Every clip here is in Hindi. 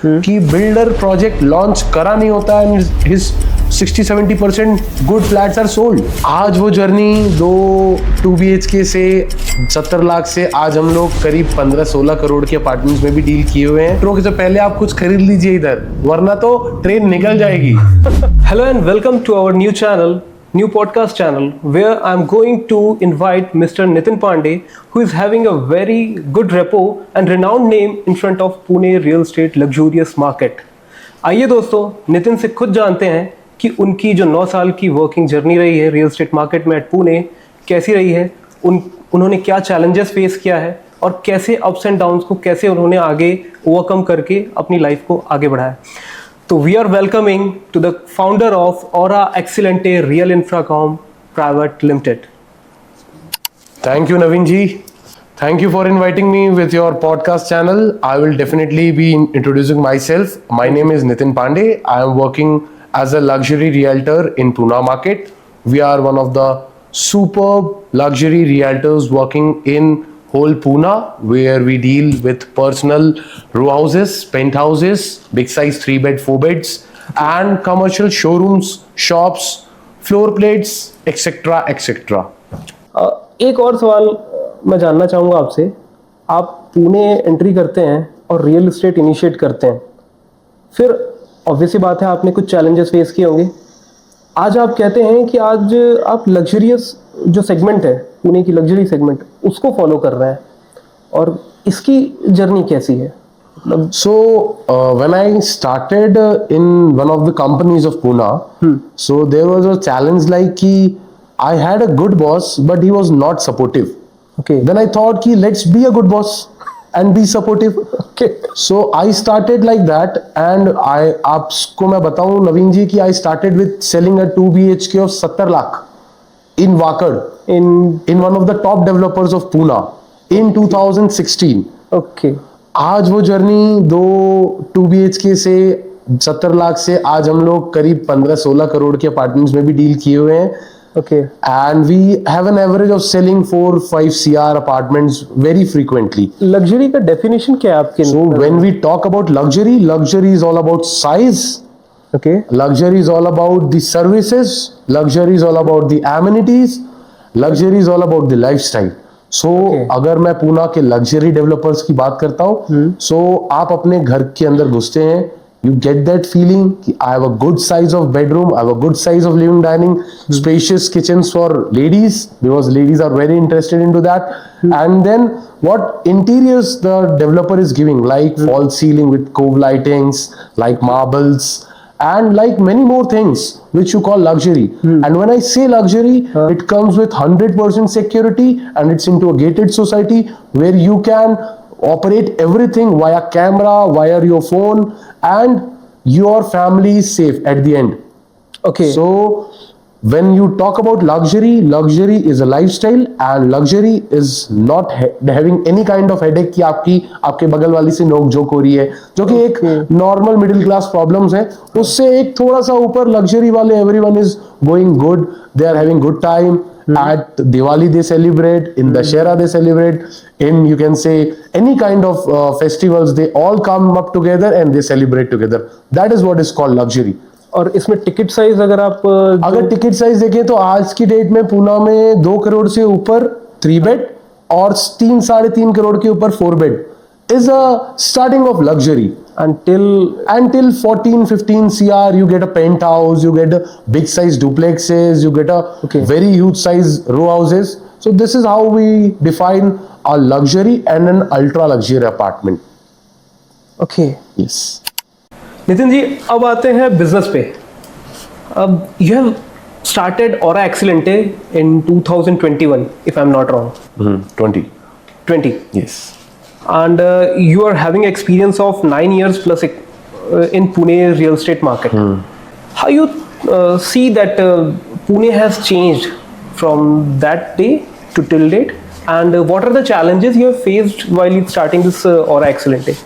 कि बिल्डर प्रोजेक्ट लॉन्च करा नहीं होता and his 60-70% good flats are sold. आज वो जर्नी 2 BHK से 70 लाख से आज हम लोग करीब 15-16 करोड़ के अपार्टमेंट्स में भी डील किए हुए हैं। तो पहले आप कुछ खरीद लीजिए इधर, वरना तो ट्रेन निकल जाएगी। Hello and welcome to our new podcast channel, where I'm going to invite Mr. Nitin Pandey, who is having a very good rapport and renowned name in front of Pune real estate luxurious market. आइए दोस्तों, नितिन से खुद जानते हैं कि उनकी जो 9 साल की वर्किंग जर्नी रही है रियल एस्टेट मार्केट में एट पुणे कैसी रही है, उन्होंने क्या चैलेंजेस फेस किया है और कैसे अप्स एंड डाउन्स को कैसे उन्होंने आगे ओवरकम करके अपनी लाइफ को आगे बढ़ाया। So we are welcoming to the founder of Aura Excellente Real Infracom Private Limited. Thank you, Naveen ji. Thank you for inviting me with your podcast channel. I will definitely be introducing myself. My name is Nitin Pandey. I am working as a luxury realtor in Pune market. We are one of the superb luxury realtors working in whole Pune, where we deal with personal row houses, penthouses, big size 3-bed, 4-beds, and commercial showrooms, shops, floor plates, etc. etc. एक और सवाल मैं जानना चाहूँगा आपसे। आप पुणे एंट्री करते हैं और रियल एस्टेट इनिशिएट करते हैं, फिर ऑब्वियसली बात है आपने कुछ चैलेंजेस फेस किए होंगे। आज आप कहते हैं कि आज आप लग्जरियस जो सेगमेंट है, पुणे की लग्जरी सेगमेंट, उसको फॉलो कर रहे हैं, और इसकी जर्नी कैसी है? So when I started in one of the companies of Pune, so there was a challenge like कि I had a good boss but he was not supportive. Okay. Then I thought कि let's be a good boss and be supportive. Okay. So I started like that, and आपको मैं बताऊं नवीन जी कि I started with selling a 2 BHK of 70 lakh in Wakad in one of the top developers of Pune in 2016. Okay. आज वो जर्नी 2 BHK से 70 लाख से आज हम लोग करीब 15-16 करोड़ के अपार्टमेंट्स में भी डील किए हुए हैं। Okay. And we have an average of selling 4-5 CR apartments very frequently. Luxury का डेफिनेशन क्या है आपके? So when we talk about luxury, luxury is all about size. Okay. Luxury is all about the services. Luxury is all about the amenities. Luxury is all about the lifestyle. So अगर मैं पुणे के लग्जरी डेवलपर्स की बात करता हूँ, so आप अपने घर के अंदर घुसते हैं, you get that feeling कि I have a good size of bedroom, I have a good size of living dining, spacious kitchens for ladies because ladies are very interested into that, and then what interiors the developer is giving, like false ceiling with cove lightings, like marbles, and like many more things which you call luxury. And when I say luxury, it comes with 100% security, and it's into a gated society where you can operate everything via camera, via your phone, and your family is safe at the end. Okay. So when you talk about luxury, luxury is a lifestyle, and luxury is not having any kind of headache कि आपके बगल वाली से नोक झोंक हो रही है, जो कि एक नॉर्मल मिडिल क्लास प्रॉब्लम्स है, उससे एक थोड़ा सा ऊपर लग्जरी वाले everyone is going good, they are having good time. At Diwali they celebrate, in Dussehra they celebrate, in you can say any kind of festivals, they all come up together and they celebrate together. That is what is called luxury. और इसमें टिकट साइज अगर टिकट साइज देखें तो आज की डेट में पुणे में 2 करोड़ से ऊपर 3 बेड और 3-3.5 करोड़ के ऊपर 4 bed is a starting of luxury. Until 14-15 CR you get a penthouse, you get a big size duplexes, you get a very huge size row houses. So this is how we define a luxury and an ultra luxury apartment. Okay. Yes. Nitin ji, अब आते हैं बिजनेस पे। अब you have started Aura Excellente in 2021 if I'm not wrong. 20. Yes. And you are having experience of 9 years plus in Pune real estate market. How you see that Pune has changed from that day to till date, and what are the challenges you have faced while starting this Aura Excellente?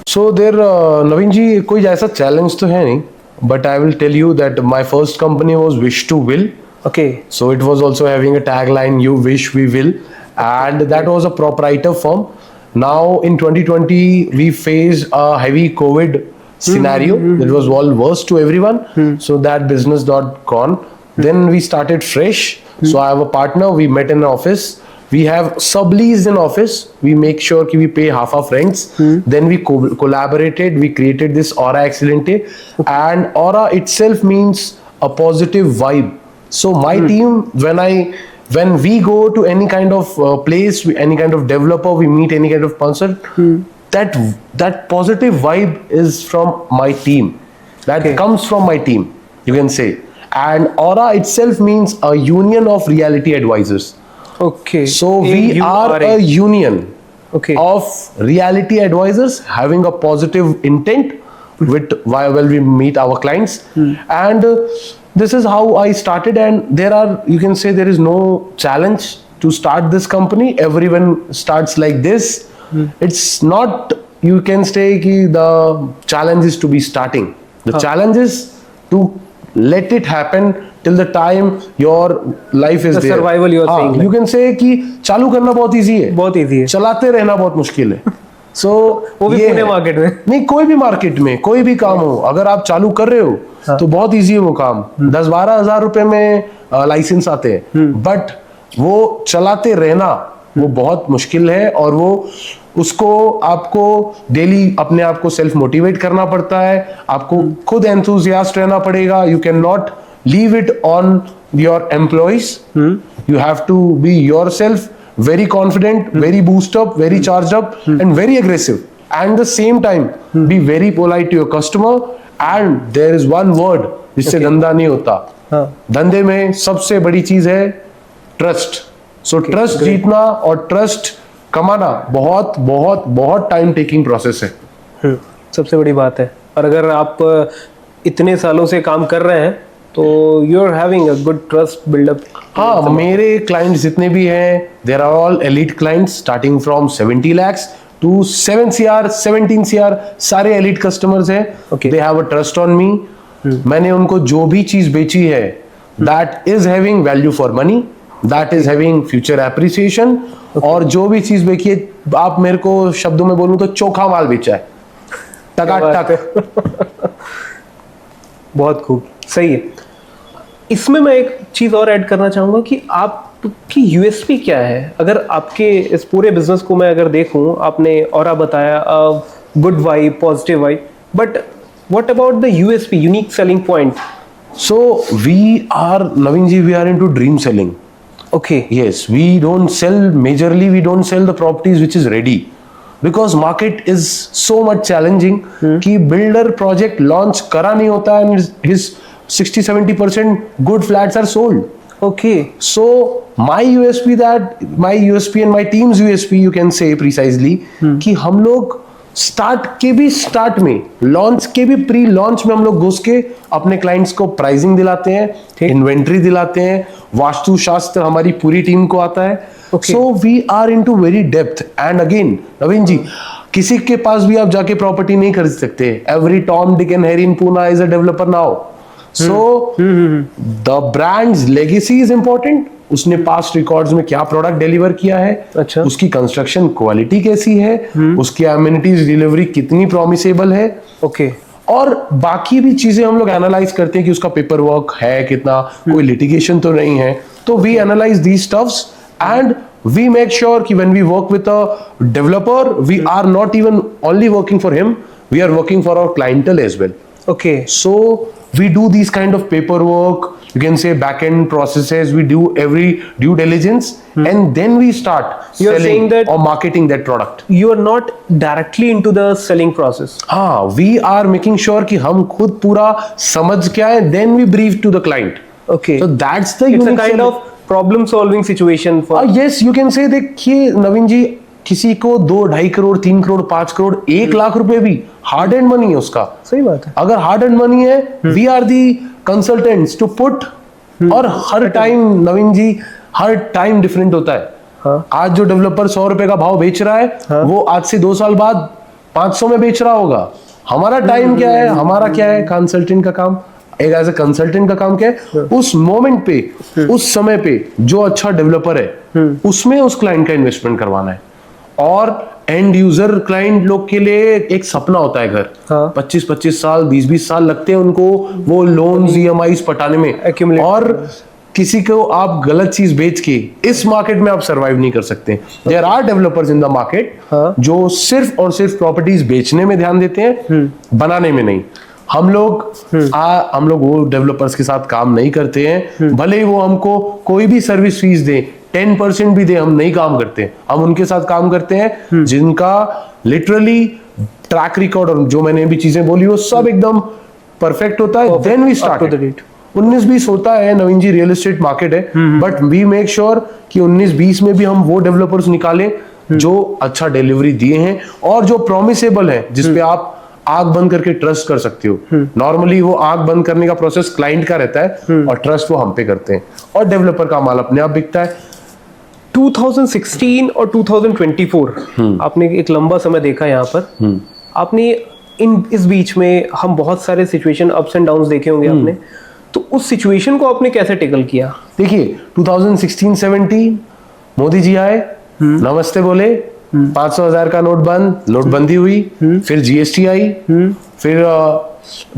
So there, Naveen ji, कोई ऐसा challenge तो है नहीं, but I will tell you that my first company was Wish to Will. Okay. So it was also having a tagline, "You wish, we will," and that was a proprietor firm. Now in 2020, we faced a heavy COVID scenario. It was all worse to everyone. So that business got gone. Then we started fresh. So I have a partner. We met in an office. We have subleased an office. We make sure that we pay half of rents. Then we collaborated. We created this Aura Excelente. And Aura itself means a positive vibe. So my team, when we go to any kind of place, any kind of developer, we meet any kind of person, that positive vibe is from my team. That comes from my team, you can say. And Aura itself means a union of reality advisors. Okay. So we are a union okay. of reality advisors having a positive intent while we meet our clients. And this is how I started, and you can say there is no challenge to start this company. Everyone starts like this. It's not, you can say the challenge is to be starting. The challenge is to let it happen till the time your life is the there. Survival you are saying. You can say कि चालू करना बहुत easy है. बहुत easy है. चलाते रहना बहुत मुश्किल है. So वो भी पुणे मार्केट में. नहीं, कोई भी मार्केट में कोई भी काम हो, अगर आप चालू कर रहे हो तो बहुत इजी है वो काम. 10-12 हजार रुपए में लाइसेंस आते हैं, बट वो चलाते रहना वो बहुत मुश्किल है. और वो उसको आपको डेली अपने आप को सेल्फ मोटिवेट करना पड़ता है. आपको खुद एंथुसियास्ट रहना पड़ेगा. You can not leave it on your employees. You have to be yourself very confident, very boost up, very charged up, and very aggressive. And the same time, be very polite to your customer. And there is one word जिससे धंधा नहीं होता. धंधे में सबसे बड़ी चीज है ट्रस्ट. सो ट्रस्ट जीतना और ट्रस्ट कमाना बहुत बहुत बहुत टाइम टेकिंग प्रोसेस है. सबसे बड़ी बात है. और अगर आप इतने सालों से काम कर रहे हैं तो you are having a good trust buildup. हाँ, मेरे क्लाइंट्स जितने भी हैं, there are all elite clients starting from 70 lakhs to 7 CR 17 CR. सारे एलीट कस्टमर्स हैं. They have a trust on me. मैंने उनको जो भी चीज बेची है, that is having value for money, that is having future appreciation. और जो भी चीज बेची है, आप मेरे को शब्दों में बोलूं तो चोखा माल बेचा है, टकाटक. बहुत खूब, सही है. इसमें मैं एक चीज और ऐड करना चाहूंगा कि आपकी यूएसपी क्या है. अगर आपके इस पूरे बिजनेस को मैं अगर देखूं, आपने ऑरा बताया, good vibe, positive vibe, but what about the USP, unique selling point? So we are, Naveen ji, we are into dream selling. Okay. Yes, we don't sell majorly, we don't sell the properties which is ready. Because market is so much challenging कि builder project launch करा नहीं होता and his 60-70% good flats are sold. Okay. So my USP and my team's USP, you can say precisely, कि हम लोग स्टार्ट में लॉन्च के भी प्री लॉन्च में हम लोग घुस के अपने क्लाइंट्स को प्राइसिंग दिलाते हैं, इन्वेंट्री दिलाते हैं, वास्तु शास्त्र हमारी पूरी टीम को आता है. So we are into very depth. And again Naveen ji, किसी के पास भी आप जाके प्रॉपर्टी नहीं खरीद सकते. Every Tom, Dick and Harry in Poona is a developer now. So the brands legacy is important. उसने पास्ट रिकॉर्ड्स में क्या प्रोडक्ट डिलीवर किया है, अच्छा, उसकी कंस्ट्रक्शन क्वालिटी कैसी है, उसकी एमिनिटीज डिलीवरी कितनी प्रॉमिसेबल है. ओके. और बाकी भी चीजें हम लोग एनालाइज करते हैं कि उसका पेपर वर्क है कितना, कोई लिटिगेशन तो नहीं है. तो we analyse these stuffs and we make sure कि when we work with a developer, we are not even only working for him, we are working for our clientele as well. Okay. So we do these kind of paperwork, you can say back-end processes, we do every due diligence, and then we start You are saying selling that or marketing that product. You are not directly into the selling process. हाँ, we are making sure कि हम खुद पूरा समझ के आए, then we brief to the client. Okay. So that's the It's a unique kind selling. of problem solving situation for. Yes, you can say. देखिए नवीन जी, किसी को 2-2.5 करोड़, 3 करोड़, 5 करोड़, 1 लाख रुपए भी हार्ड एंड मनी है उसका. सही बात है. अगर हार्ड एंड मनी है, we are the consultants to put. और हर टाइम नवीन जी, हर टाइम डिफरेंट होता है. हाँ. आज जो डेवलपर 100 रुपए का भाव बेच रहा है, हाँ. वो आज से 2 साल बाद 500 में बेच रहा होगा. हमारा टाइम क्या है, हमारा क्या है, कंसल्टेंट का काम. एक एज ए कंसल्टेंट का काम क्या है, उस मोमेंट पे, उस समय पे जो अच्छा डेवलपर है, उसमें उस क्लाइंट का इन्वेस्टमेंट करवाना है. और एंड यूजर क्लाइंट लोग के लिए एक सपना होता है घर। हाँ। 25-25 साल 20-20 साल लगते हैं उनको वो लोन्स EMIs पटाने में, Accumulate और किसी को आप गलत चीज बेच के इस मार्केट में आप सरवाइव नहीं कर सकते। There are developers in the market हाँ। जो सिर्फ और सिर्फ प्रॉपर्टीज बेचने में ध्यान देते हैं, बनाने में नहीं। हम लोग वो डेवलपर्स के साथ काम नहीं करते हैं, भले ही वो हमको कोई भी सर्विस फीस दे, 10% भी दे, हम नहीं काम करते। हम उनके साथ काम करते हैं जिनका लिटरली ट्रैक रिकॉर्ड और जो मैंने भी चीजें बोली वो सब एकदम परफेक्ट होता है। Then we start. 19-20 होता है नवीन जी, रियल एस्टेट मार्केट है, बट वी मेक श्योर कि 19-20 में भी हम वो डेवलपर्स निकालें जो अच्छा डिलीवरी दिए हैं और जो प्रॉमिसेबल है, जिसपे आप आग बंद करके ट्रस्ट कर सकते हो। नॉर्मली वो आग बंद करने का प्रोसेस क्लाइंट का रहता है और ट्रस्ट वो हम पे करते हैं, और डेवलपर का माल अपने आप बिकता है। 2016 और 2024 आपने एक लंबा समय देखा यहाँ पर। आपने इस बीच में हम बहुत सारे सिचुएशन अप्स एंड डाउन्स देखे होंगे आपने, तो उस सिचुएशन को आपने कैसे टेकल किया? देखिए 2016-17 मोदी जी आए, नमस्ते बोले, 500,000 का नोट बंद, नोटबंदी हुई, फिर GST आई, फिर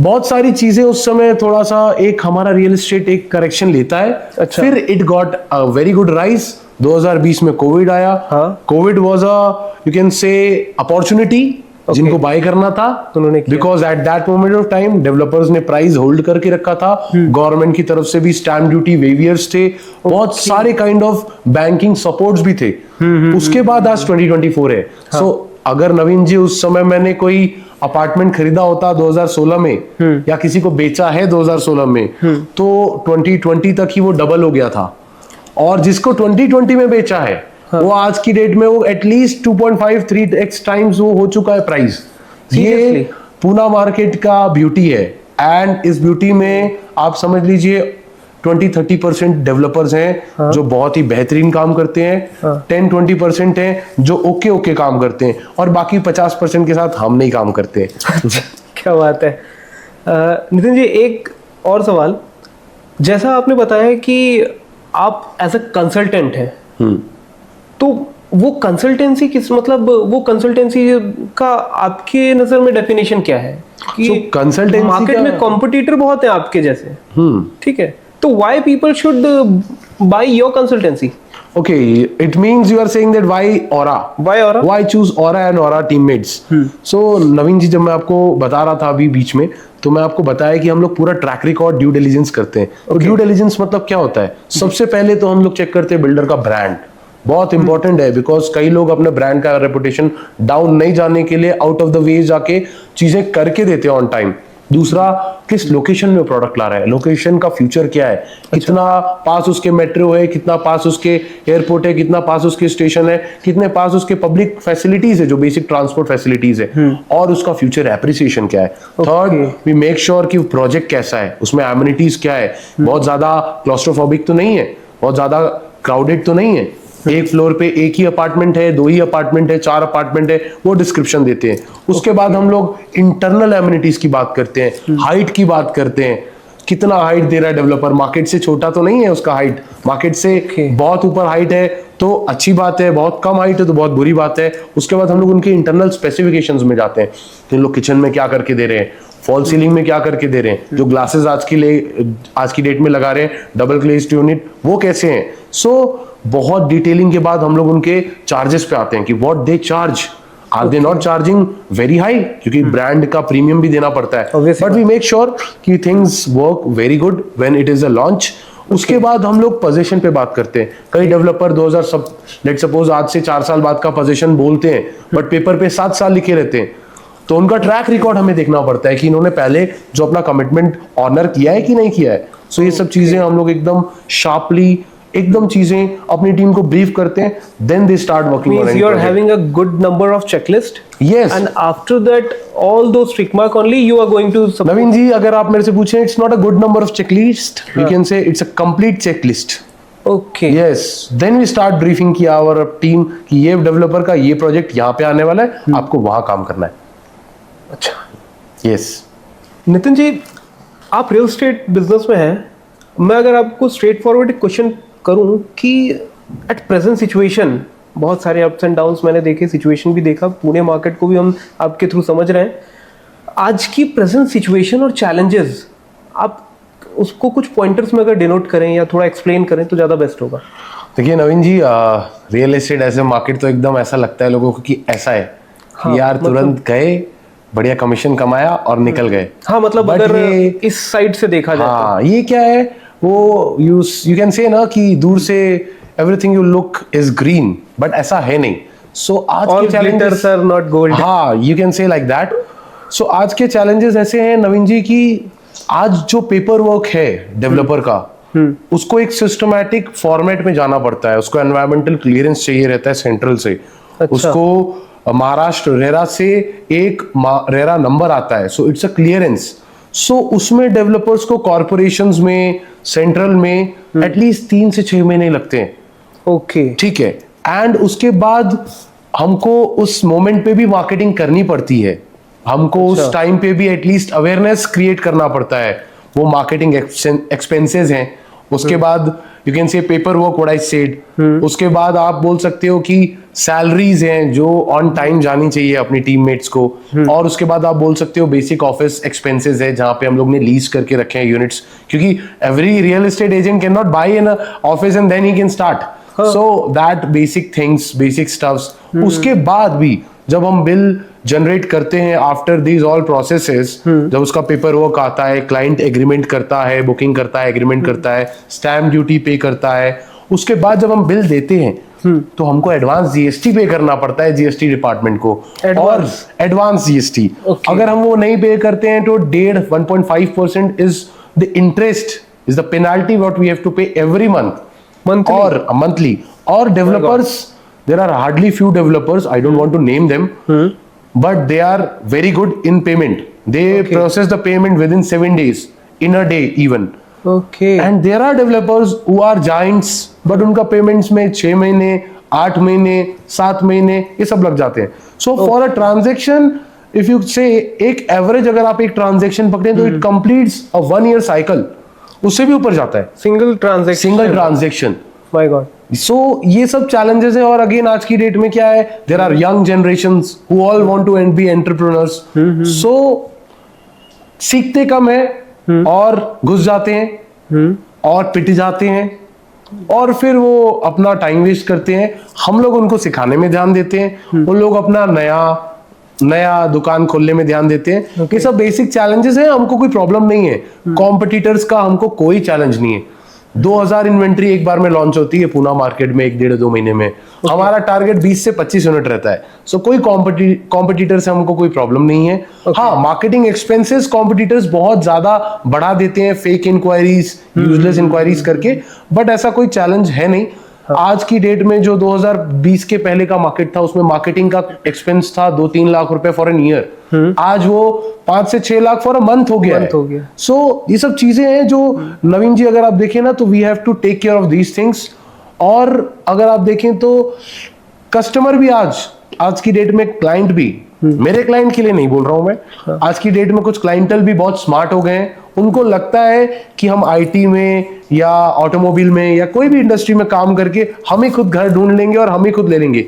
बहुत सारी चीजें उस समय थोड़ा सा एक हमारा रियल एस्टेट एक करेक्शन लेता है। अच्छा। फिर it got a very good rise. 2020 में कोविड आया। Covid was a you can से अपॉर्चुनिटी, जिनको बाय करना था उन्होंने किया। Because at that moment of time developers ने प्राइस होल्ड करके रखा था। गवर्नमेंट की तरफ से भी स्टैम्प ड्यूटी वेवियर्स थे, बहुत सारे काइंड ऑफ बैंकिंग सपोर्ट्स भी थे। उसके बाद आज 2024 है। सो अगर नवीन जी उस समय मैंने कोई अपार्टमेंट खरीदा होता 2016 में या किसी को बेचा है 2016 में, तो 2020 तक ही वो डबल हो गया था। और जिसको 2020 में बेचा है वो आज की डेट में वो एटलीस्ट 2.5-3x टाइम्स वो हो चुका है प्राइस। ये पूना मार्केट का ब्यूटी है, एंड इस ब्यूटी में आप समझ लीजिए 20-30% डेवलपर्स हैं जो बहुत ही बेहतरीन काम करते हैं, 10-20% हैं जो ओके काम करते हैं, और बाकी 50% के साथ हम नहीं काम करते। क्या बात है। नितिन जी, एक और सवाल, जैसा आपने बताया कि आप एज अ कंसल्टेंट हैं, तो वो कंसल्टेंसी वो कंसल्टेंसी का आपके नजर में डेफिनेशन क्या है? कि कंसल्टेंसी मार्केट में कॉम्पिटिटर बहुत है आपके जैसे, ठीक है, तो why people should by your consultancy? Okay, it means you are saying that why Aura? Why Aura? Why choose Aura and Aura teammates? So नवीन जी, जब मैं आपको बता रहा था अभी बीच में, तो मैं आपको बताया कि हम लोग पूरा ट्रैक रिकॉर्ड ड्यू डिलिजेंस करते हैं। तो ड्यू डिलिजेंस मतलब क्या होता है? सबसे पहले तो हम लोग चेक करते हैं बिल्डर का ब्रांड। बहुत इंपॉर्टेंट है, बिकॉज कई लोग अपने ब्रांड का रेपुटेशन डाउन नहीं जाने के लिए आउट ऑफ द वे जाके चीजें करके देते हैं ऑन टाइम। दूसरा, किस लोकेशन में प्रोडक्ट ला रहा है, लोकेशन का फ्यूचर क्या है, कितना पास उसके मेट्रो है, कितना पास उसके एयरपोर्ट है, कितना पास उसके स्टेशन है, कितने पास उसके पब्लिक फैसिलिटीज है जो बेसिक ट्रांसपोर्ट फैसिलिटीज है, और उसका फ्यूचर एप्रिसिएशन क्या है। थर्ड, वी मेक श्योर कि प्रोजेक्ट कैसा है, उसमें एमिनिटीज क्या है, बहुत ज्यादा क्लॉस्ट्रोफोबिक तो नहीं है, बहुत ज्यादा क्राउडेड तो नहीं है, एक फ्लोर पे एक ही अपार्टमेंट है, 2 ही अपार्टमेंट है, 4 अपार्टमेंट है, वो डिस्क्रिप्शन देते हैं। उसके बाद हम लोग इंटरनल एमिनिटीज की बात करते हैं, हाइट की बात करते हैं, कितना हाइट दे रहा है डेवलपर, मार्केट से छोटा तो नहीं है उसका हाइट, मार्केट से बहुत ऊपर हाइट है तो अच्छी बात है, बहुत कम हाइट है तो बहुत बुरी बात है। उसके बाद हम लोग उनके इंटरनल स्पेसिफिकेशंस में जाते हैं कि लोग किचन में क्या करके दे रहे हैं, फॉल सीलिंग में क्या करके दे रहे हैं, जो ग्लासेस आज की डेट में लगा रहे हैं डबल ग्लेज्ड यूनिट, वो कैसे हैं। सो बहुत डिटेलिंग के बाद हम लोग उनके चार्जेस पे आते हैं कि what they charge, are they not charging very high, क्योंकि ब्रांड का प्रीमियम भी देना पड़ता है, बट वी मेक श्योर कि things work very good when it is a launch. उसके बाद हम लोग पोजीशन पे बात करते हैं। कई डेवलपर लेट सपोज आज से 4 साल बाद का पोजीशन बोलते हैं, बट पेपर पे 7 साल लिखे रहते हैं, तो उनका ट्रैक रिकॉर्ड हमें देखना पड़ता है कि इन्होंने पहले जो अपना कमिटमेंट ऑनर किया है कि नहीं किया है। सो ये सब चीजें हम लोग एकदम शार्पली एकदम चीजें अपनी टीम को ब्रीफ करते हैं, then they start working on it. You are having a good number of checklist. Yes. And after that, all those tick mark only you are going to. नवीन जी, अगर आप मेरे से पूछें, it's not a good number of checklist. We can say it's a complete checklist. Okay. Yes. Then we start briefing की our team कि ये डेवलपर का ये प्रोजेक्ट यहाँ पे आने वाला है, आपको वहाँ काम करना है। अच्छा। Yes. नितिन जी, आप रियल एस्टेट बिजनेस में हैं। मैं अगर आपको स्ट्रेट फॉरवर्ड एक क्वेश्चन करूं कि एट प्रेजेंट सिचुएशन बहुत सारे अप्स एंड डाउन्स मैंने देखे, सिचुएशन भी देखा, पुणे मार्केट को भी हम आपके थ्रू समझ रहे हैं। आज की प्रेजेंट सिचुएशन और चैलेंजेस, आप उसको कुछ पॉइंटर्स में अगर डिनोट करें या थोड़ा एक्सप्लेन करें तो ज़्यादा बेस्ट होगा। देखिए नवीन जी, रियल एस्टेट ऐसे मार्केट तो एकदम ऐसा लगता है लोगों को कि ऐसा है कि यार तुरंत गए, बढ़िया कमीशन कमाया और निकल गए। हाँ, मतलब But अगर ये- इस साइड से देखा जाए हाँ, ये क्या है, वो यू कैन से ना कि दूर से everything you look is green, but ऐसा है नहीं। सो आज ऑल के challenges- glitters are not gold. हाँ, you can say like that. So आज के चैलेंजेस ऐसे हैं नवीन जी कि आज जो पेपर वर्क है डेवलपर का, उसको एक सिस्टमैटिक फॉर्मेट में जाना पड़ता है। उसको एनवायरमेंटल क्लियरेंस चाहिए रहता है सेंट्रल से। उसको महाराष्ट्र रेरा से एक रेरा नंबर आता है, सो इट्स अ क्लियरेंस। सो उसमें डेवलपर्स को कॉर्पोरेशंस में, सेंट्रल में एटलीस्ट 3 से 6 महीने लगते हैं। ओके, ठीक है। एंड उसके बाद हमको उस मोमेंट पे भी मार्केटिंग करनी पड़ती है। हमको उस टाइम पे भी एटलीस्ट अवेयरनेस क्रिएट करना पड़ता है। वो मार्केटिंग एक्सपेंसेस हैं। उसके बाद यू कैन से paper work, what I said. उसके बाद आप बोल सकते हो कि सैलरीज हैं जो ऑन टाइम जानी चाहिए अपनी टीममेट्स को। और उसके बाद आप बोल सकते हो बेसिक ऑफिस एक्सपेंसेस है, जहां पे हम लोग ने लीज करके रखे हैं यूनिट्स, क्योंकि every real estate agent can not buy in office and then he can start. So that basic things, basic stuffs. उसके बाद भी जब हम बिल जनरेट करते हैं आफ्टर दीज ऑल प्रोसेसेस, जब उसका पेपर वर्क आता है, क्लाइंट एग्रीमेंट करता है, बुकिंग करता है, एग्रीमेंट करता है, स्टैम्प ड्यूटी पे करता है, उसके बाद जब हम बिल देते हैं तो हमको एडवांस जीएसटी पे करना पड़ता है जीएसटी डिपार्टमेंट को। और एडवांस जीएसटी अगर हम वो नहीं पे करते हैं तो 1.5% is the interest, is the penalty what we have to pay every month और मंथली। और developers, there are hardly few developers, I don't want to name them, but they are very good in payment. They process the payment within 7 days, in a day even. Okay. And there are developers who are giants, but उनका payments में 6 महीने, 8 महीने, 7 महीने ये सब लग जाते हैं। So for a transaction, if you say एक average अगर आप एक transaction पकड़ें तो it completes a 1 year cycle, उससे भी ऊपर जाता है। Single transaction. My god. So ये सब चैलेंजेस है। और अगेन आज की डेट में क्या है, there are young generations who all want to be entrepreneurs. So सीखते कम है और घुस जाते हैं और पिट जाते हैं और फिर वो अपना टाइम वेस्ट करते हैं। हम लोग उनको सिखाने में ध्यान देते हैं, वो लोग अपना नया दुकान खोलने में ध्यान देते हैं। ये सब बेसिक चैलेंजेस हैं, हमको कोई प्रॉब्लम नहीं है। कॉम्पिटिटर्स का हमको कोई चैलेंज नहीं है। 2000 इन्वेंट्री एक बार में लॉन्च होती है पूना मार्केट में 1-1.5-2 महीने में। हमारा टारगेट 20 से 25 यूनिट रहता है। सो कोई कॉम्पिटिटर से हमको कोई प्रॉब्लम नहीं है। हाँ, मार्केटिंग एक्सपेंसेस कॉम्पिटिटर्स बहुत ज्यादा बढ़ा देते हैं, फेक इंक्वायरीज, यूजलेस इंक्वायरीज करके, बट ऐसा कोई चैलेंज है नहीं। आज की डेट में जो 2020 के पहले का मार्केट था उसमें मार्केटिंग का एक्सपेंस था 2-3 लाख रुपए फॉर एन ईयर। आज वो 5 से 6 लाख फॉर अ मंथ हो गया है। सो ये सब चीजें हैं जो नवीन जी अगर आप देखें ना तो we have to take care of these things. और अगर आप देखें तो कस्टमर भी आज की डेट में, क्लाइंट भी, मेरे क्लाइंट के लिए नहीं बोल रहा हूं मैं, आज की डेट में कुछ क्लाइंटल भी बहुत स्मार्ट हो गए हैं। उनको लगता है कि हम आईटी में या ऑटोमोबाइल में या कोई भी इंडस्ट्री में काम करके हम ही खुद घर ढूंढ लेंगे और हम ही खुद ले लेंगे।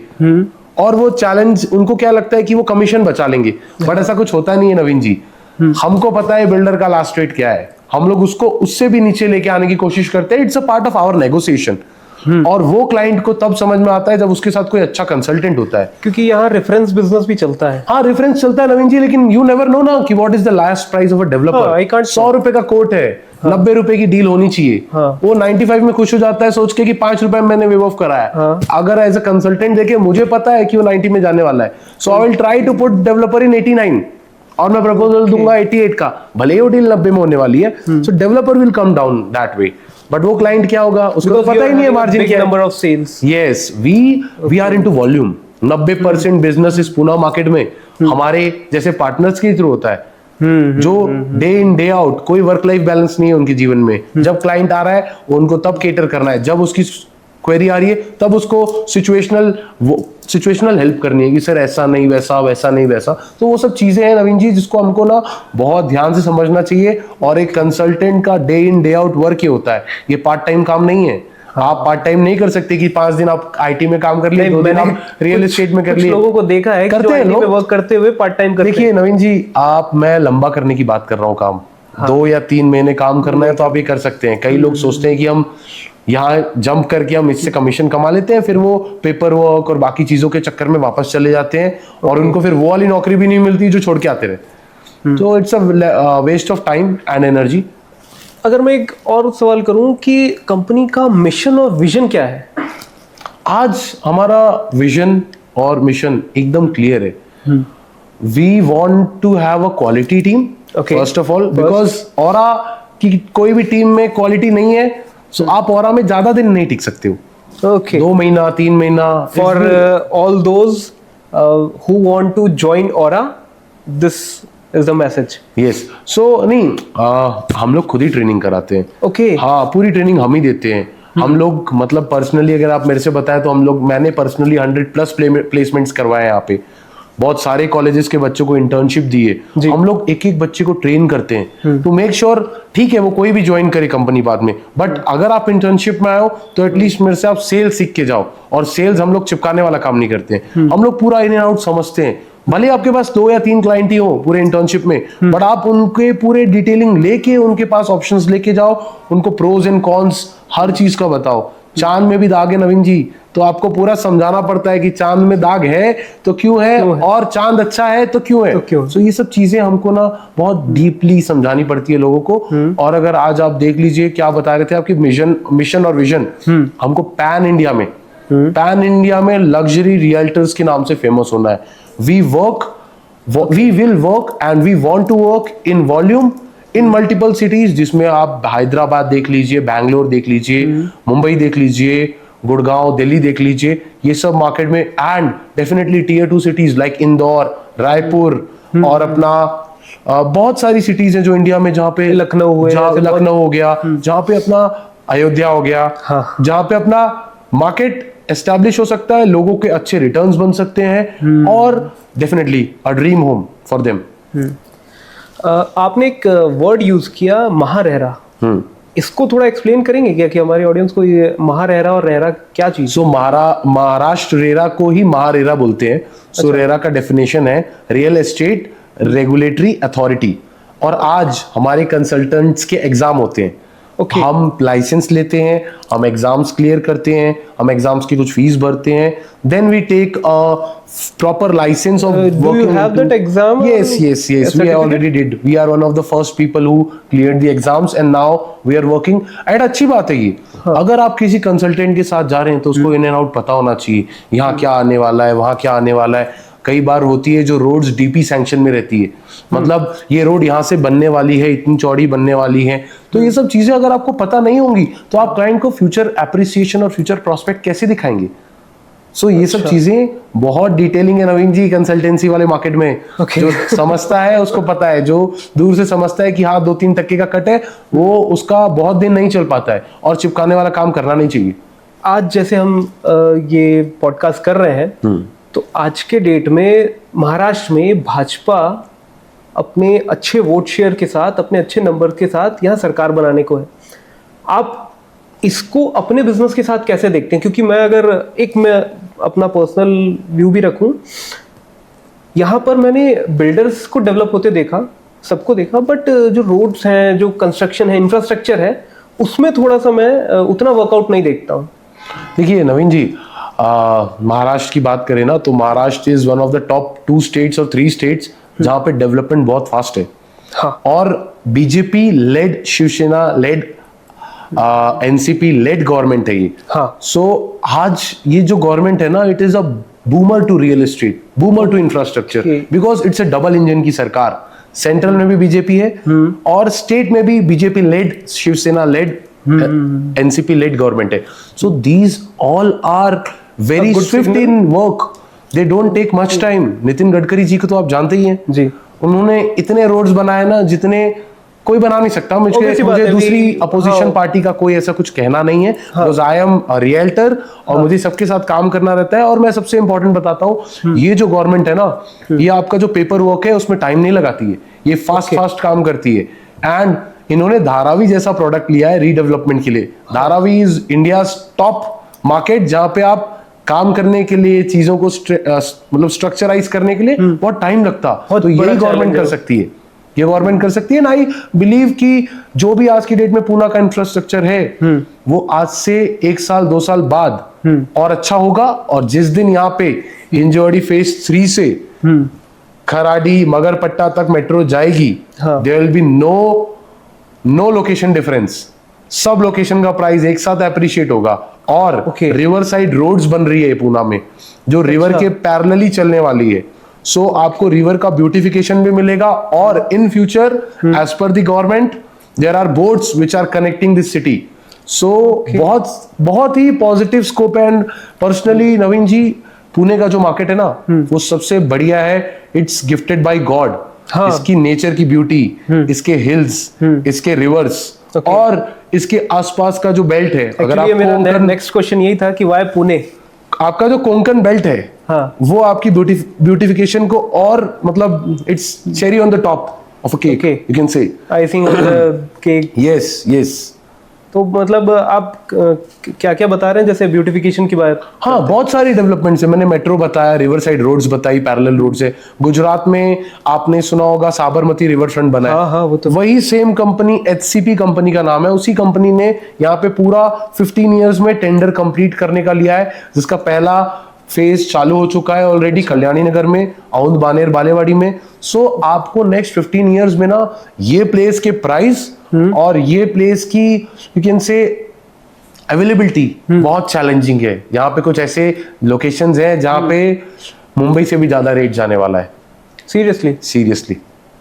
और वो चैलेंज, उनको क्या लगता है कि वो कमीशन बचा लेंगे, बट ऐसा कुछ होता नहीं है नवीन जी। हमको पता है बिल्डर का लास्ट रेट क्या है, हम लोग उसको उससे भी नीचे लेके आने की कोशिश करते हैं। It's a part of our negotiation. और वो क्लाइंट को तब समझ में आता है जब उसके साथ कोई अच्छा कंसल्टेंट होता है, क्योंकि यहाँ रेफरेंस बिजनेस भी चलता है। हाँ, रेफरेंस चलता है नवीन जी, लेकिन यू नेवर नो ना कि what is the last price of a developer. 100 रुपए का कोट है, 90 रुपए की डील होनी चाहिए। वो 95 में खुश हो जाता है सोच के कि 5 रुपए में मैंने वेव ऑफ कराया। अगर एज अ कंसल्टेंट देखे, मुझे पता है कि वो 90 में जाने वाला है, so I will try to put developer in 89 और मैं प्रपोजल दूंगा 88 का, भले ही वो डील 90 में होने वाली है। So developer will come down that way. But वो क्लाइंट क्या होगा, उसको तो पता ही नहीं है मार्जिन क्या है। Number of sales. Yes, we are into volume. 90% business इस पूना मार्केट में हमारे जैसे पार्टनर्स के थ्रू होता है, जो डे इन डे आउट कोई वर्क लाइफ बैलेंस नहीं है उनके जीवन में। जब क्लाइंट आ रहा है उनको तब केटर करना है, जब उसकी क्वेरी आ रही है तब उसको सिचुएशनल हेल्प करनी है कि सर ऐसा नहीं वैसा, वैसा नहीं वैसा। तो वो सब चीजें हैं नवीन जी जिसको हमको ना बहुत ध्यान से समझना चाहिए। और एक कंसल्टेंट का day in day out work ही होता है, ये पार्ट टाइम काम नहीं है। आप पार्ट टाइम नहीं कर सकते कि 5 दिन आप आईटी में काम कर लिए, 2 दिन आप रियल एस्टेट में कर लिए। लोगों को देखा है करते जो हैं IT में लोग। वर्क करते हुए पार्ट टाइम करते हैं। देखिए नवीन जी, मैं लंबा करने की बात कर रहा हूँ काम। 2 या 3 महीने काम करना है तो आप ये कर सकते हैं। कई लोग सोचते हैं कि हम यहाँ जंप करके हम इससे कमीशन कमा लेते हैं, फिर वो पेपर वर्क और बाकी चीजों के चक्कर में वापस चले जाते हैं और उनको फिर वो वाली नौकरी भी नहीं मिलती जो छोड़ के आते रहे। तो it's a waste of time and energy. अगर मैं एक और सवाल करूं कि कंपनी का मिशन और विजन क्या है? आज हमारा विजन और मिशन एकदम क्लियर है। We want to have a quality team first of all, because Aura की कोई भी टीम में क्वालिटी नहीं है, सो आप ऑरा में ज्यादा दिन नहीं टिक सकते हो। Okay. 2 महीना 3 महीना। For all those who want to join Aura, this is the message. Yes, so नहीं, हम लोग खुद ही ट्रेनिंग कराते हैं। Okay. हाँ, पूरी ट्रेनिंग हम ही देते हैं। हम लोग मतलब पर्सनली अगर आप मेरे से बताएं तो मैंने पर्सनली 100+ प्लेसमेंट्स करवाए यहाँ पे। बहुत सारे कॉलेजेस के बच्चों को इंटर्नशिप दी है। हम लोग एक एक बच्चे को ट्रेन करते हैं टू मेक श्योर, ठीक है वो कोई भी ज्वाइन करे कंपनी बाद में, बट अगर आप इंटर्नशिप में आए हो तो एटलीस्ट मेरे से आप सेल्स सीख के जाओ। और सेल्स हम लोग चिपकाने वाला काम नहीं करते हैं, हम लोग पूरा इन एंड आउट समझते हैं। भले आपके पास 2 या 3 क्लाइंट ही हो पूरे इंटर्नशिप में, बट आप उनके पूरे डिटेलिंग लेके उनके पास ऑप्शंस लेके जाओ, उनको प्रोज एंड कॉन्स हर चीज का बताओ। चांद में भी दाग है नवीन जी, तो आपको पूरा समझाना पड़ता है कि चांद में दाग है तो क्यों है, और चांद अच्छा है तो क्यों है। सो ये सब चीजें हमको ना बहुत डीपली समझानी पड़ती है लोगों को। और अगर आज आप देख लीजिए क्या बता रहे थे आपकी मिशन और विजन, हमको पैन इंडिया में लग्जरी रियल्टर्स के नाम से फेमस होना है। We will work and we want to work in volume in multiple cities, जिसमें आप हैदराबाद देख लीजिए, बैंगलोर देख लीजिए, मुंबई देख लीजिए, गुड़गांव, दिल्ली देख लीजिए, ये सब मार्केट में, and definitely Tier 2 cities like Indore, Raipur, और अपना बहुत सारी सिटीज हैं जो इंडिया में, जहाँ पे लखनऊ हो गया, जहाँ पे अपना अयोध्या हो गया, जहाँ पे अपना मार्केट एस्टैब्लिश हो सकता है, लोगों के अच्छे रिटर्न्स बन सकते हैं, और definitely a dream home for them. आपने एक वर्ड यूज किया, महारेरा। इसको थोड़ा एक्सप्लेन करेंगे क्या कि हमारे ऑडियंस को ये महारेरा और रेरा क्या चीज? सो महाराष्ट्र रेरा को ही महारेरा बोलते हैं। सो रेरा का डेफिनेशन है रियल एस्टेट रेगुलेटरी अथॉरिटी। और आज हमारे कंसल्टेंट्स के एग्जाम होते हैं। हम लाइसेंस लेते हैं, हम एग्जाम्स क्लियर करते हैं, हम एग्जाम्स की कुछ फीस भरते हैं, then we take a proper license of do you working have that exam? Yes, we already did. We are one of the first people who cleared the exams and now we are working. And अच्छी बात है ये। अगर आप किसी कंसल्टेंट के साथ जा रहे हैं तो उसको इन एंड आउट पता होना चाहिए, यहाँ क्या आने वाला है, वहाँ क्या आने वाला है। कई बार होती है जो रोड्स डीपी सैंक्शन में रहती है, मतलब ये रोड यहाँ से बनने वाली है, इतनी चौड़ी बनने वाली है, तो ये सब चीजें अगर आपको पता नहीं होंगी तो आप क्लाइंट को फ्यूचर एप्रिसिएशन और फ्यूचर प्रोस्पेक्ट कैसे दिखाएंगे। सो ये सब चीजें बहुत डिटेलिंग है नवीन जी कंसल्टेंसी वाले मार्केट में। जो समझता है उसको पता है, जो दूर से समझता है कि हाँ 2-3 टक्के का कट है, वो उसका बहुत दिन नहीं चल पाता है, और चिपकाने वाला काम करना नहीं चाहिए। आज जैसे हम ये पॉडकास्ट कर रहे हैं, तो आज के डेट में महाराष्ट्र में भाजपा अपने अच्छे वोट शेयर के साथ, अपने अच्छे नंबर के साथ यहाँ सरकार बनाने को है। आप इसको अपने बिजनेस के साथ कैसे देखते हैं? क्योंकि मैं अपना पर्सनल व्यू भी रखूं, यहाँ पर मैंने बिल्डर्स को डेवलप होते देखा, सबको देखा, बट जो रोड्स हैं, जो कंस्ट्रक्शन है, इंफ्रास्ट्रक्चर है, उसमें थोड़ा सा मैं उतना वर्कआउट नहीं देखता हूँ। देखिए नवीन जी, महाराष्ट्र की बात करें ना तो Maharashtra is one of the top 2 states और 3 स्टेट्स जहाँ पे डेवलपमेंट बहुत फास्ट है। और BJP led, Shiv Sena led, NCP led government है ये। सो आज ये जो गवर्नमेंट है ना, it is a boomer to real estate, boomer to infrastructure, because it's a double engine की सरकार। सेंट्रल में भी बीजेपी है और स्टेट में भी BJP led, Shiv Sena led, NCP led government है। So these all are very swift in work, they don't take much time. Nitin Gadkari ji को तो आप जानते ही हैं जी, उन्होंने इतने रोड्स बनाए ना जितने कोई बना नहीं सकता। मुझे दूसरी अपोजिशन पार्टी का कोई ऐसा कुछ कहना नहीं है, बिकॉज आई एम रियल्टर और मुझे सबके साथ काम करना रहता है। और मैं सबसे इंपॉर्टेंट बताता हूँ, ये जो गवर्नमेंट है ना, ये आपका जो पेपर वर्क है उसमें टाइम नहीं लगाती है, ये फास्ट काम करती है। एंड इन्होंने धारावी जैसा प्रोडक्ट लिया है रीडेवलपमेंट के लिए। Dharavi is India top market जहां पे आप काम करने के लिए चीजों को मतलब स्ट्रक्चराइज करने के लिए बहुत टाइम लगता, तो यही गवर्नमेंट कर सकती है, ये गवर्नमेंट कर सकती है। ना आई बिलीव कि जो भी आज की डेट में पूना का इंफ्रास्ट्रक्चर है वो आज से 1 साल 2 साल बाद और अच्छा होगा। और जिस दिन यहाँ पे हिंजवाड़ी फेज 3 से खराडी मगरपट्टा तक मेट्रो जाएगी, there will be no location difference, सब लोकेशन का प्राइस एक साथ एप्रिशिएट होगा। और रिवर साइड रोड्स बन रही है पूना में जो रिवर के पैरेलली चलने वाली है, सो आपको रिवर का ब्यूटिफिकेशन भी मिलेगा। और in future as per the government there are boats which are connecting this city, so बहुत ही पॉजिटिव स्कोप है। एंड पर्सनली नवीन जी, पुणे का जो मार्केट है ना वो सबसे बढ़िया है, इट्स गिफ्टेड बाय गॉड। इसकी नेचर की ब्यूटी, इसके हिल्स, इसके रिवर्स और इसके आसपास का जो बेल्ट है। अगर आपको नेक्स्ट क्वेश्चन यही था कि व्हाई पुणे, आपका जो कोंकण बेल्ट है वो आपकी ब्यूटिफिकेशन को और मतलब it's cherry on the top of a cake, you can से icing on the cake. Yes तो मतलब आप क्या क्या बता रहे हैं जैसे ब्यूटिफिकेशन की बात? हाँ, बहुत सारी डेवलपमेंट्स है। मैंने मेट्रो बताया, रिवर साइड रोड्स बताई, पैरेलल रोड्स है। गुजरात में आपने सुना होगा साबरमती रिवर फ्रंट बना है। हाँ, वो तो वही सेम कंपनी HCP कंपनी का नाम है, उसी कंपनी ने यहाँ पे पूरा 15 इयर्स में टेंडर कंप्लीट करने का लिया है, जिसका पहला फेज चालू हो चुका है ऑलरेडी कल्याणी नगर में, औंध बानेर बालेवाड़ी में। सो आपको नेक्स्ट 15 इयर्स में ना ये प्लेस के प्राइस और ये प्लेस की यू कैन से अवेलेबिलिटी बहुत चैलेंजिंग है। यहाँ पे कुछ ऐसे लोकेशंस हैं जहाँ पे मुंबई से भी ज्यादा रेट जाने वाला है। सीरियसली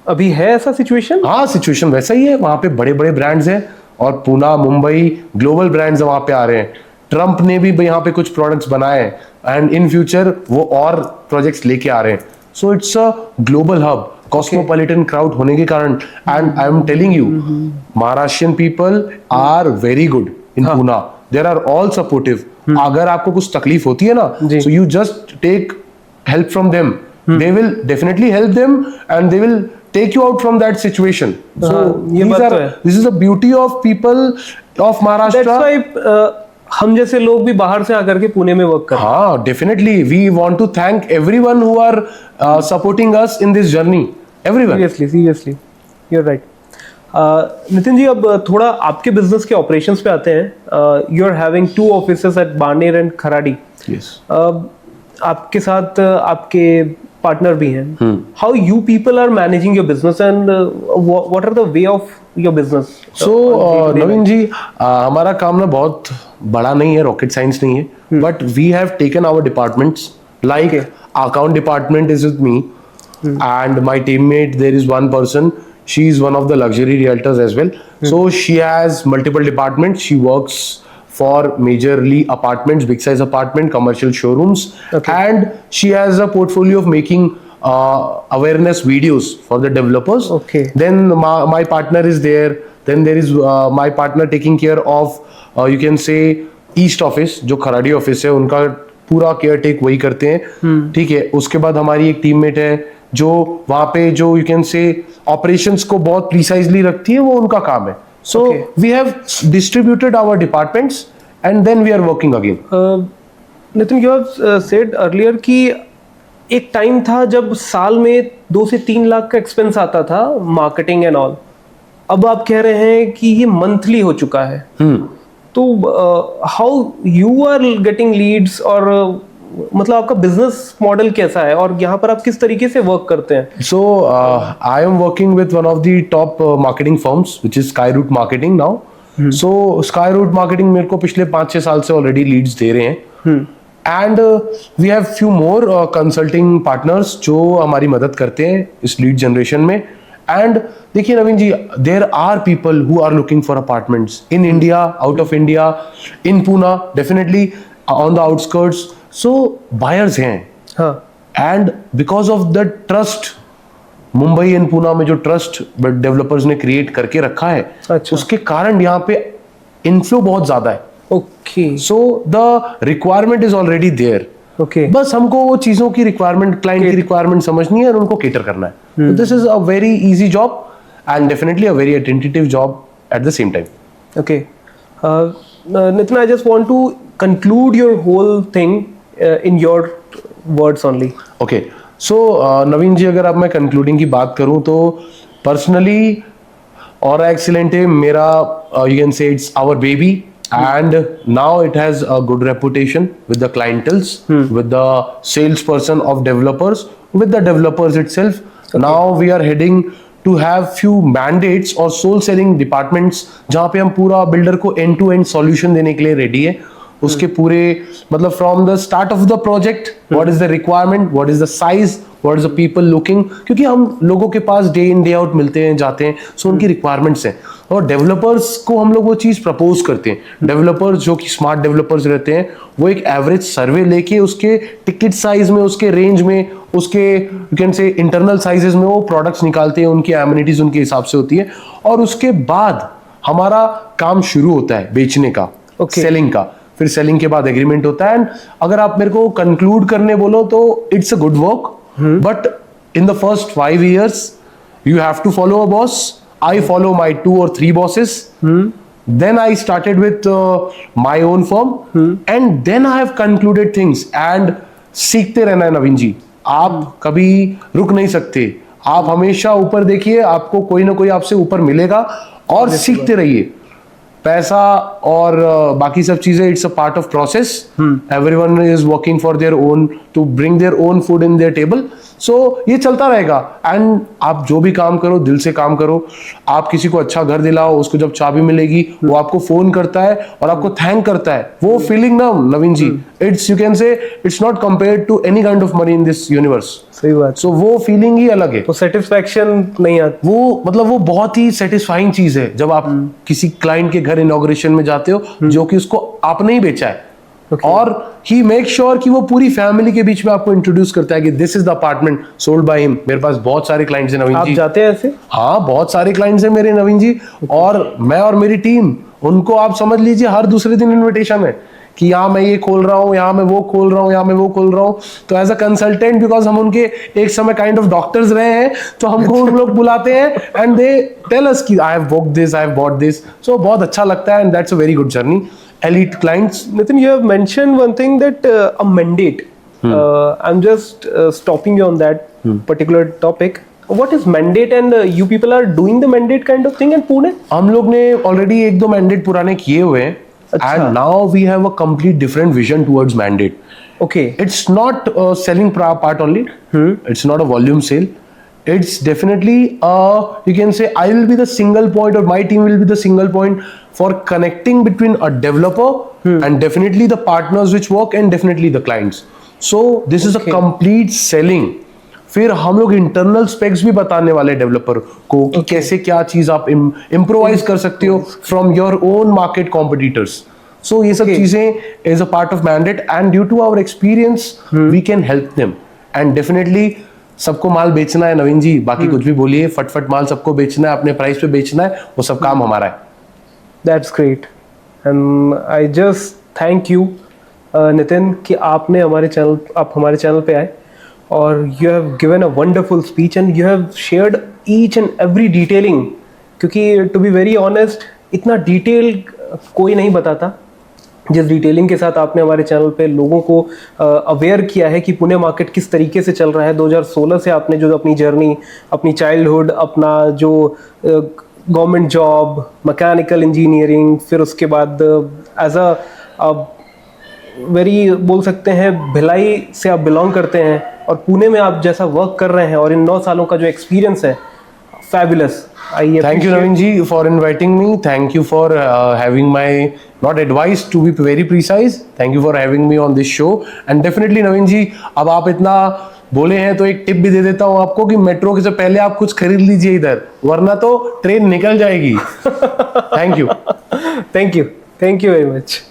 अभी है ऐसा सिचुएशन? हाँ, सिचुएशन वैसा ही है। वहाँ पे बड़े बड़े ब्रांड्स हैं और पूना मुंबई ग्लोबल ब्रांड्स वहाँ पे आ रहे हैं। ट्रम्प ने भी यहाँ पे कुछ प्रोडक्ट्स बनाए हैं एंड इन फ्यूचर वो और प्रोजेक्ट्स लेके आ रहे हैं। So it's a global hub, cosmopolitan crowd होने के कारण। And I am telling you, Maharashtrian people are very good in Poona, there are all supportive. अगर आपको कुछ तकलीफ होती है ना, so you just take help from them, they will definitely help them and they will take you out from that situation. So this is the beauty of people of Maharashtra. That's why हम जैसे लोग भी बाहर से आकर के पुणे में वर्क करते हैं। हाँ, definitely we want to thank everyone who are supporting us in this journey. Everyone. Seriously, you're right. Nitin ji, अब थोड़ा आपके बिजनेस के ऑपरेशंस पे आते हैं। You are having 2 offices at Baner and Kharadi. Yes. आपके साथ आपके पार्टनर भी हैं। How you people are managing your business and what are the way of your business? So Naveen ji, हमारा काम ना बहुत बड़ा नहीं है, रॉकेट साइंस नहीं है, but we have taken our departments like account department is with me and my teammate there is one person, she is one of the luxury realtors as well. So she has multiple departments, she works for majorly apartments, big size apartment, commercial showrooms, and she has a portfolio of making awareness videos for the developers. Then my partner is there. Then there is my partner taking care of you can say east office, जो खराड़ी ऑफिस है उनका पूरा केयर टेक वही करते हैं. ठीक है. उसके बाद हमारी एक टीममेट है जो वहाँ पे जो you can say operations को बहुत प्रिसाइजली रखती है, वो उनका काम है. So we have distributed our departments and then we are working again. Nitin, you have said earlier कि एक टाइम था जब साल में 2 से 3 लाख का एक्सपेंस आता था मार्केटिंग एंड ऑल. अब आप कह रहे हैं कि ये मंथली हो चुका है. तो how you are getting leads और मतलब आपका बिजनेस मॉडल कैसा है और यहाँ पर आप किस तरीके से वर्क करते हैं? So I am working with one of the top marketing firms which is Skyroot Marketing now. So Skyroot Marketing मेरे को पिछले 5-6 साल से ऑलरेडी लीड्स दे रहे हैं and we have few more consulting partners जो हमारी मदद करते हैं इस लीड जनरेशन में. एंड देखिए Naveen ji, there are people who are looking for apartments in India, out of India, in Poona, definitely on the outskirts. So buyers हैं and because of the trust, Mumbai and Poona में जो ट्रस्ट डेवलपर्स ने क्रिएट करके रखा है, उसके कारण यहाँ पे इनफ्लो बहुत ज्यादा है. Okay. So the requirement is already there. बस हमको वो चीजों की रिक्वायरमेंट, क्लाइंट की रिक्वायरमेंट समझनी है और उनको केटर करना है. This is a very easy job and definitely a very attentive job at the same time. Okay. Nitin, I just want to conclude your whole thing in your words only. Okay, so नवीन जी, अगर अब मैं कंक्लूडिंग की बात करूं तो पर्सनली Aura Excellente मेरा you can say it's our baby, and now it has a good reputation with the clientels, with the salesperson of developers, with the developers itself. Now we are heading to have few mandates और soul selling departments जहाँ पे हम पूरा बिल्डर को end to end solution देने के लिए ready है. उसके पूरे मतलब from the start of the project, what is the requirement, what is the size, what is the people looking, क्योंकि हम लोगों के पास डे इन डे आउट मिलते हैं जाते हैं, सो उनकी रिक्वायरमेंट्स हैं और डेवलपर्स को हम लोग वो चीज़ प्रपोज करते हैं. डेवलपर्स जो कि स्मार्ट डेवलपर्स रहते हैं वो एक एवरेज सर्वे लेके उसके टिकट साइज में, उसके रेंज में, उसके यू कैन से इंटरनल साइजेस में वो प्रोडक्ट्स निकालते हैं, उनकी एमिनिटीज उनके हिसाब से होती है और उसके बाद हमारा काम शुरू होता है बेचने का, सेलिंग का. फिर सेलिंग के बाद एग्रीमेंट होता है. एंड अगर आप मेरे को कंक्लूड करने बोलो तो it's a good work, but in the first 5 years you have to follow a boss. I follow my 2 or 3 bosses. Then I started with my own firm, and then I have concluded things. And सीखते रहना है नवीन जी, आप कभी रुक नहीं सकते. आप हमेशा ऊपर देखिए, आपको कोई ना कोई आपसे ऊपर मिलेगा और सीखते रहिए. पैसा और बाकी सब चीजें it's a part of process. Everyone is working for their own to bring their own food in their table. So ये चलता रहेगा. एंड आप जो भी काम करो दिल से काम करो. आप किसी को अच्छा घर दिलाओ, उसको जब चाबी मिलेगी वो आपको फोन करता है और आपको थैंक करता है. वो फीलिंग ना Naveen ji, it's you can say it's not compared to any kind of money in this universe. सही बात. सो वो फीलिंग ही अलग है. वो सेटिस्फैक्शन नहीं आती. वो मतलब वो बहुत ही सेटिस्फाइंग चीज है जब आप किसी क्लाइंट के घर इनॉग्रेशन में जाते हो जो कि उसको आपने ही बेचा है. और ही मेक श्योर कि वो पूरी फैमिली के बीच में आपको इंट्रोड्यूस करता है कि this is the apartment sold by him. मेरे पास बहुत सारे क्लाइंट्स हैं नवीन जी. आप जाते हैं ऐसे? हाँ, बहुत सारे क्लाइंट्स हैं मेरे नवीन जी. और मैं और मेरी टीम, उनको आप समझ लीजिए हर दूसरे दिन इन्विटेशन है कि यहाँ मैं ये खोल रहा हूँ, यहाँ मैं वो खोल रहा हूँ, यहाँ मैं वो खोल रहा हूँ. तो एज अ कंसल्टेंट, बिकॉज हम उनके एक समय काइंड ऑफ डॉक्टर्स रहे हैं, तो हमको उन लोग बुलाते हैं एंड दे टेल अस कि I have booked this, I have bought this. So बहुत अच्छा लगता है and that's a very good journey. Elite clients. Nitin, you have mentioned one thing that a mandate. I'm just stopping you on that particular topic. What is mandate, and you people are doing the mandate kind of thing in Pune? हम लोग ने already 1-2 mandate पुराने किए हुए हैं. And now we have a complete different vision towards mandate. Okay. It's not a selling part only. It's not a volume sale. It's definitely you can say I will be the single point, or my team will be the single point for connecting between a developer and definitely the partners which work and definitely the clients. So this is a complete selling. फिर हम लोग इंटरनल स्पेक्स भी बताने वाले डेवलपर को कि कैसे क्या चीज आप इम्प्रोवाइज कर सकते हो from your own market competitors. So ये सब चीजें is a part of mandate, and due to our experience we can help them. And definitely सबको माल बेचना है नवीन जी, बाकी कुछ भी बोलिए, फटफट माल सबको बेचना है, अपने प्राइस पे बेचना है, वो सब काम हमारा है. That's great. And I just thank you, Nitin, कि आप हमारे चैनल पे आए और you have given a wonderful speech and you have shared each and every detailing. क्योंकि to be very honest, इतना डिटेल कोई नहीं बताता जिस डिटेलिंग के साथ आपने हमारे चैनल पे लोगों को अवेयर किया है कि पुणे मार्केट किस तरीके से चल रहा है. 2016 से आपने जो अपनी जर्नी, अपनी चाइल्डहुड, अपना जो गवर्नमेंट जॉब, मैकेनिकल इंजीनियरिंग, फिर उसके बाद एज अ वेरी बोल सकते हैं भिलाई से आप बिलोंग करते हैं और पुणे में आप जैसा वर्क कर रहे हैं और इन 9 सालों का जो एक्सपीरियंस है, fabulous. Thank you, Naveen ji, for inviting me. Thank you for having my not advice, to be very precise. Thank you for having me on this show. And definitely, Naveen ji, अब आप इतना बोले हैं तो एक टिप भी दे देता हूँ आपको कि मेट्रो से पहले आप कुछ खरीद लीजिए इधर, वरना तो ट्रेन निकल जाएगी. Thank you. Thank you. Thank you very much.